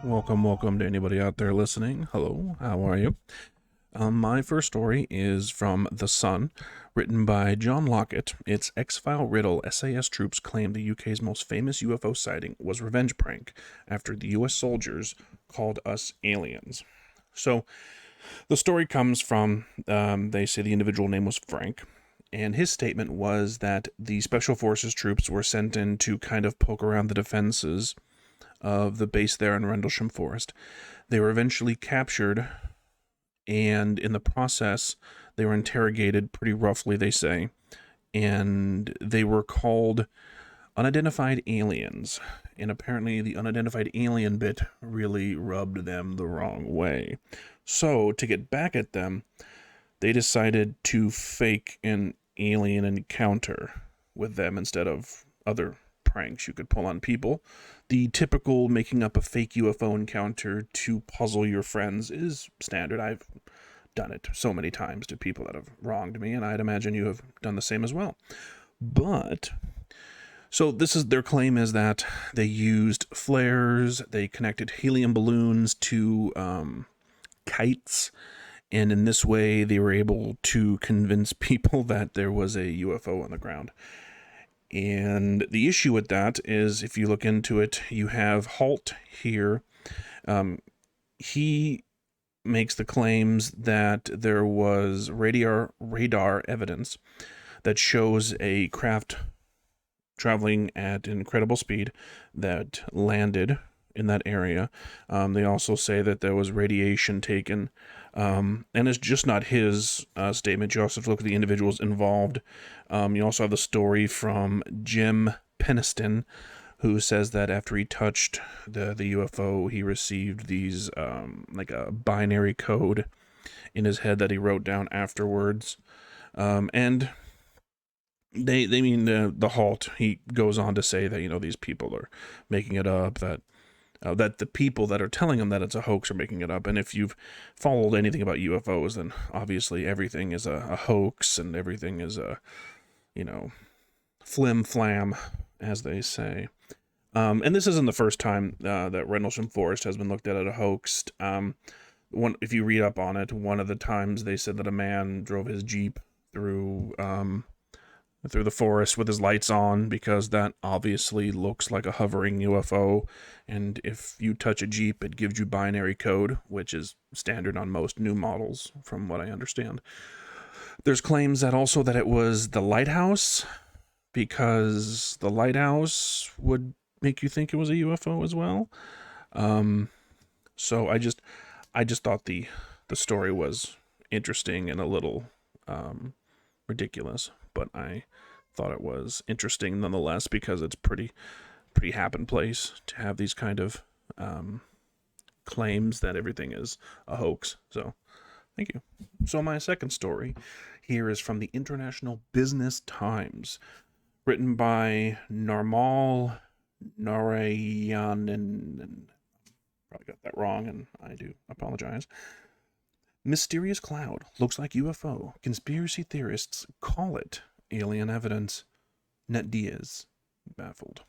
Welcome to anybody out there listening. Hello, how are you? My first story is from The Sun, written by John Lockett. It's X-File riddle: SAS troops claim the UK's most famous UFO sighting was revenge prank after the US soldiers called us aliens. So, the story comes from, they say the individual name was Frank, and his statement was that the Special Forces troops were sent in to kind of poke around the defenses of the base there in Rendlesham Forest. They were eventually captured, and in the process, they were interrogated pretty roughly, they say, and they were called unidentified aliens. And apparently the unidentified alien bit really rubbed them the wrong way. So, to get back at them, they decided to fake an alien encounter with them instead of other pranks you could pull on people. The typical making up a fake UFO encounter to puzzle your friends is standard. I've done it so many times to people that have wronged me, and I'd imagine you have done the same as well. But, so their claim is that they used flares, they connected helium balloons to kites, and in this way they were able to convince people that there was a UFO on the ground. And the issue with that is, if you look into it, you have Halt here. He makes the claims that there was radar evidence that shows a craft traveling at incredible speed that landed in that area. They also say that there was radiation taken, and it's just not his statement. You also have to look at the individuals involved. You also have the story from Jim Peniston, who says that after he touched the UFO, he received these, like a binary code in his head that he wrote down afterwards. And they mean the Halt. He goes on to say that, these people are making it up, that the people that are telling them that it's a hoax are making it up. And if you've followed anything about UFOs, then obviously everything is a hoax and everything is flim-flam, as they say. And this isn't the first time that Rendlesham Forest has been looked at as a hoax. If you read up on it, one of the times they said that a man drove his Jeep through the forest with his lights on, because that obviously looks like a hovering UFO, and if you touch a Jeep, it gives you binary code, which is standard on most new models, from what I understand. There's claims that it was the lighthouse, because the lighthouse would make you think it was a UFO as well. So I just thought the story was interesting and a little ridiculous, but I thought it was interesting nonetheless, because it's pretty happen place to have these kind of claims that everything is a hoax. So thank you. So my second story here is from the International Business Times, written by Narmal Narayanan. Probably got that wrong, and I do apologize. Mysterious cloud looks like UFO. Conspiracy theorists call it alien evidence. Net Diaz baffled.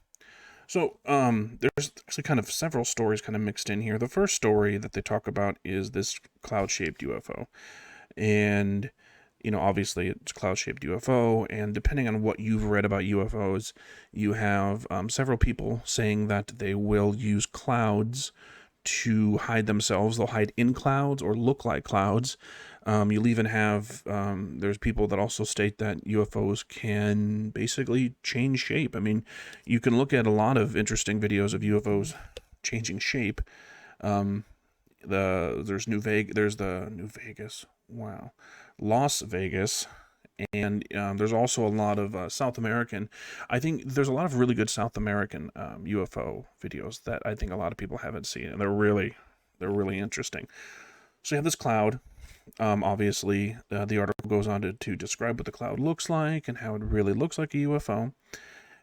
So, there's actually kind of several stories kind of mixed in here. The first story that they talk about is this cloud-shaped UFO. And, obviously it's cloud-shaped UFO, and depending on what you've read about UFOs, you have several people saying that they will use clouds to hide themselves. They'll hide in clouds or look like clouds. You'll even have, there's people that also state that UFOs can basically change shape. I mean, you can look at a lot of interesting videos of UFOs changing shape. There's the New Vegas. Wow. Las Vegas. And there's also a lot of South American. I think there's a lot of really good South American UFO videos that I think a lot of people haven't seen, and they're really interesting. So you have this cloud. Obviously, the article goes on to describe what the cloud looks like and how it really looks like a UFO.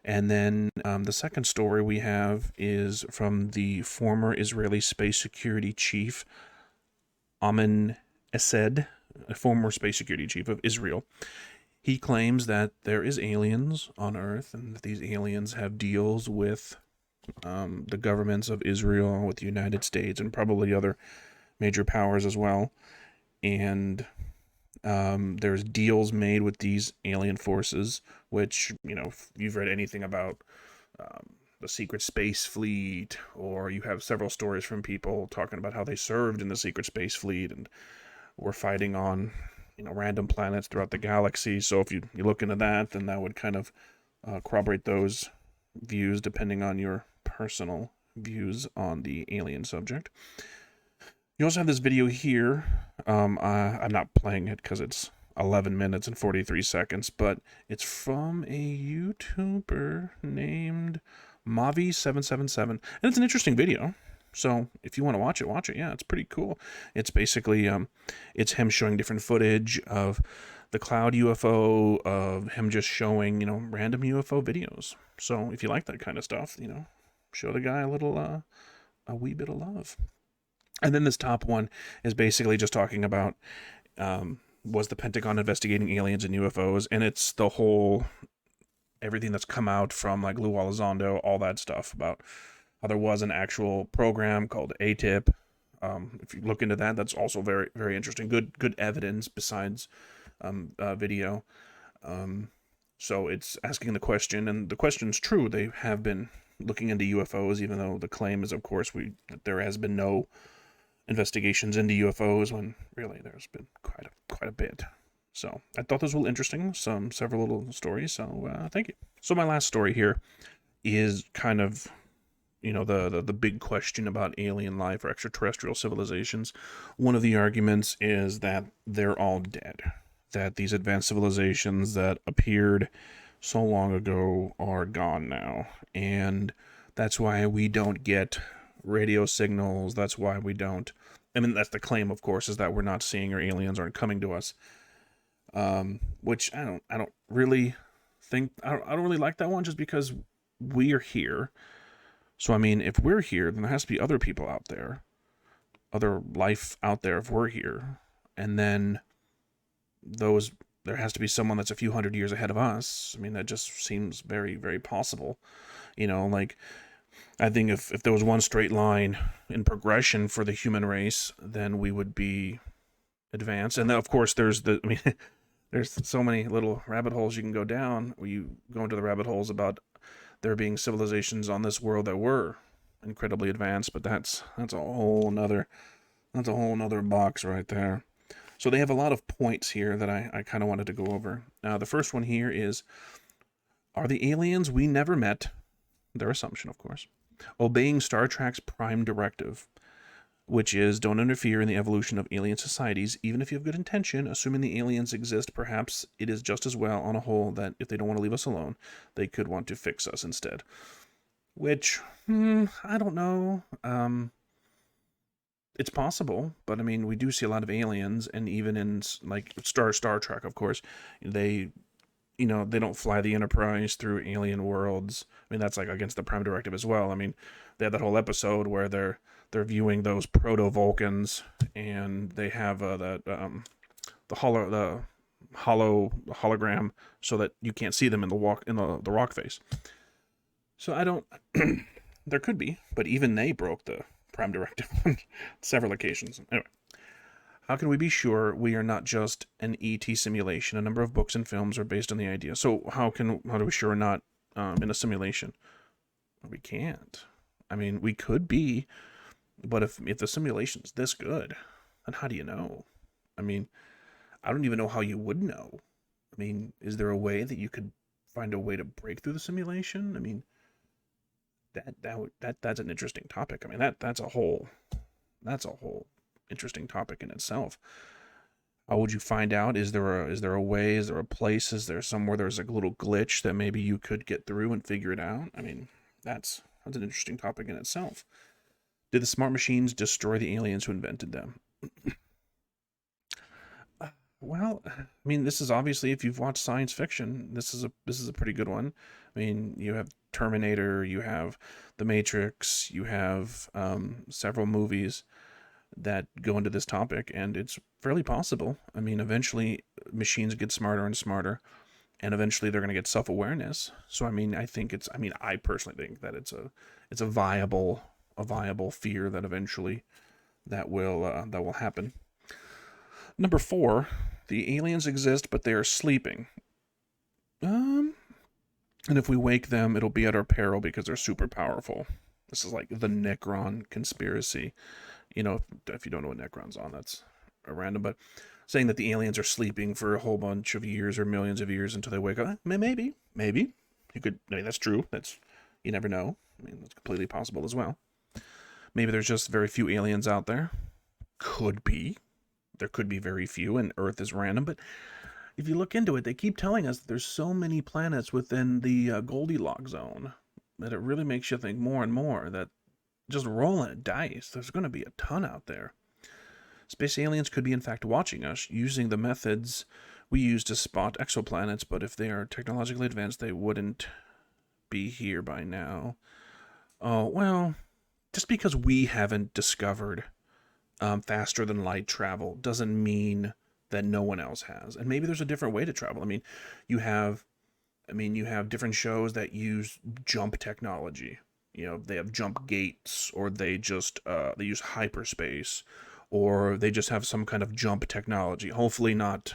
And then the second story we have is from the former Israeli space security chief, Amin Essed, a former space security chief of Israel. He claims that there is aliens on Earth, and that these aliens have deals with the governments of Israel with the United States and probably other major powers as well. And there's deals made with these alien forces, which, if you've read anything about the secret space fleet, or you have several stories from people talking about how they served in the secret space fleet and were fighting on, random planets throughout the galaxy. So if you look into that, then that would kind of corroborate those views depending on your personal views on the alien subject. You also have this video here. I'm not playing it because it's 11 minutes and 43 seconds, but it's from a YouTuber named Mavi777, and it's an interesting video. So if you want to watch it, watch it. Yeah, it's pretty cool. It's basically it's him showing different footage of the cloud UFO, of him just showing random UFO videos. So if you like that kind of stuff, show the guy a wee bit of love. And then this top one is basically just talking about was the Pentagon investigating aliens and UFOs, and it's the whole everything that's come out from like Lou Elizondo, all that stuff about how there was an actual program called ATIP. If you look into that, that's also very, very interesting. Good evidence besides video. So it's asking the question, and the question's true. They have been looking into UFOs, even though the claim is, of course, that there has been no investigations into UFOs, when really there's been quite a bit. So I thought those were interesting, several little stories. So thank you. So my last story here is kind of the big question about alien life or extraterrestrial civilizations. One of the arguments is that they're all dead, that these advanced civilizations that appeared so long ago are gone now, and that's why we don't get radio signals. That's why we don't. I mean, that's the claim, of course, is that we're not seeing, or aliens aren't coming to us. Which I don't really think. I don't really like that one, just because we are here. So I mean, if we're here, then there has to be other people out there, other life out there. If we're here, and then there has to be someone that's a few hundred years ahead of us. I mean, that just seems very, very possible. Like, I think if there was one straight line in progression for the human race, then we would be advanced. And then, of course, there's so many little rabbit holes you can go down, where you go into the rabbit holes about there being civilizations on this world that were incredibly advanced, but that's a whole nother box right there. So they have a lot of points here that I kind of wanted to go over. Now, the first one here is, are the aliens we never met, their assumption, of course, obeying Star Trek's prime directive, which is don't interfere in the evolution of alien societies, even if you have good intention, assuming the aliens exist. Perhaps it is just as well on a whole that if they don't want to leave us alone, they could want to fix us instead. Which, I don't know. It's possible, but I mean, we do see a lot of aliens, and even in like Star Trek, of course, they don't fly the Enterprise through alien worlds. I mean, that's like against the Prime Directive as well. I mean, they had that whole episode where they're viewing those proto Vulcans, and they have the hologram, so that you can't see them in the rock face. So I don't. There could be, but even they broke the Prime Directive on several occasions. Anyway, how can we be sure we are not just an ET simulation? A number of books and films are based on the idea. So how do we sure we're not in a simulation? We can't. I mean, we could be, but if the simulation's this good, then how do you know? I mean, I don't even know how you would know. I mean, is there a way that you could find a way to break through the simulation? I mean, that's an interesting topic. I mean, that's a whole interesting topic in itself. How would you find out? Is there a way? Is there a place? Is there somewhere there's like a little glitch that maybe you could get through and figure it out? I mean, that's an interesting topic in itself. Did the smart machines destroy the aliens who invented them? Well, I mean, this is obviously, if you've watched science fiction, this is a pretty good one. I mean, you have Terminator, you have The Matrix, you have several movies that go into this topic, and it's fairly possible. I mean, eventually machines get smarter and smarter, and eventually they're going to get self-awareness. So I mean, I personally think that it's a viable fear that eventually that will happen. Number 4, the aliens exist, but they are sleeping. Um, and if we wake them, it'll be at our peril because they're super powerful. This is like the Necron conspiracy. You know, if you don't know what Necron's on, that's a random, but saying that the aliens are sleeping for a whole bunch of years or millions of years until they wake up. Maybe. You could, I mean, that's true. You never know. I mean, that's completely possible as well. Maybe there's just very few aliens out there. Could be. There could be very few, and Earth is random, but if you look into it, they keep telling us that there's so many planets within the Goldilocks zone that it really makes you think more and more that just rolling a dice, there's going to be a ton out there. Space aliens could be in fact watching us, using the methods we use to spot exoplanets, but if they are technologically advanced, they wouldn't be here by now. Oh, well, just because we haven't discovered faster than light travel doesn't mean that no one else has. And maybe there's a different way to travel. You have you have different shows that use jump technology. You know, they have jump gates, or they just they use hyperspace, or they just have some kind of jump technology. Hopefully not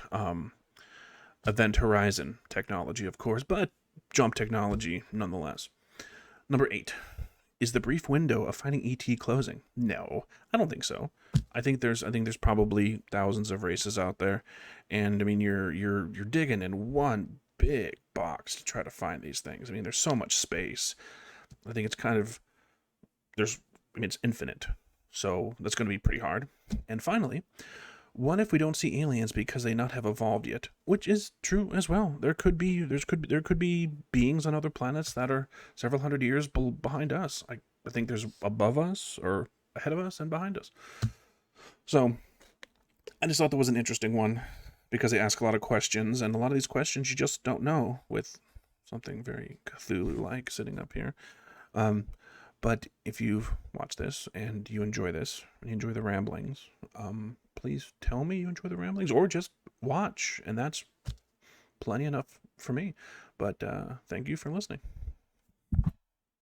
event horizon technology, of course, but jump technology nonetheless. Number 8. Is the brief window of finding ET closing? No, I don't think so. I think there's probably thousands of races out there, and I mean you're digging in one big box to try to find these things. I mean, there's so much space. I think it's kind of it's infinite, so that's going to be pretty hard. And finally, what if we don't see aliens because they not have evolved yet? Which is true as well. There could be beings on other planets that are several hundred years behind us. I think there's above us, or ahead of us, and behind us. So I just thought that was an interesting one because they ask a lot of questions, and a lot of these questions you just don't know with something very Cthulhu-like sitting up here. But if you've watched this and you enjoy this, and you enjoy the ramblings, please tell me you enjoy the ramblings, or just watch, and that's plenty enough for me. But thank you for listening.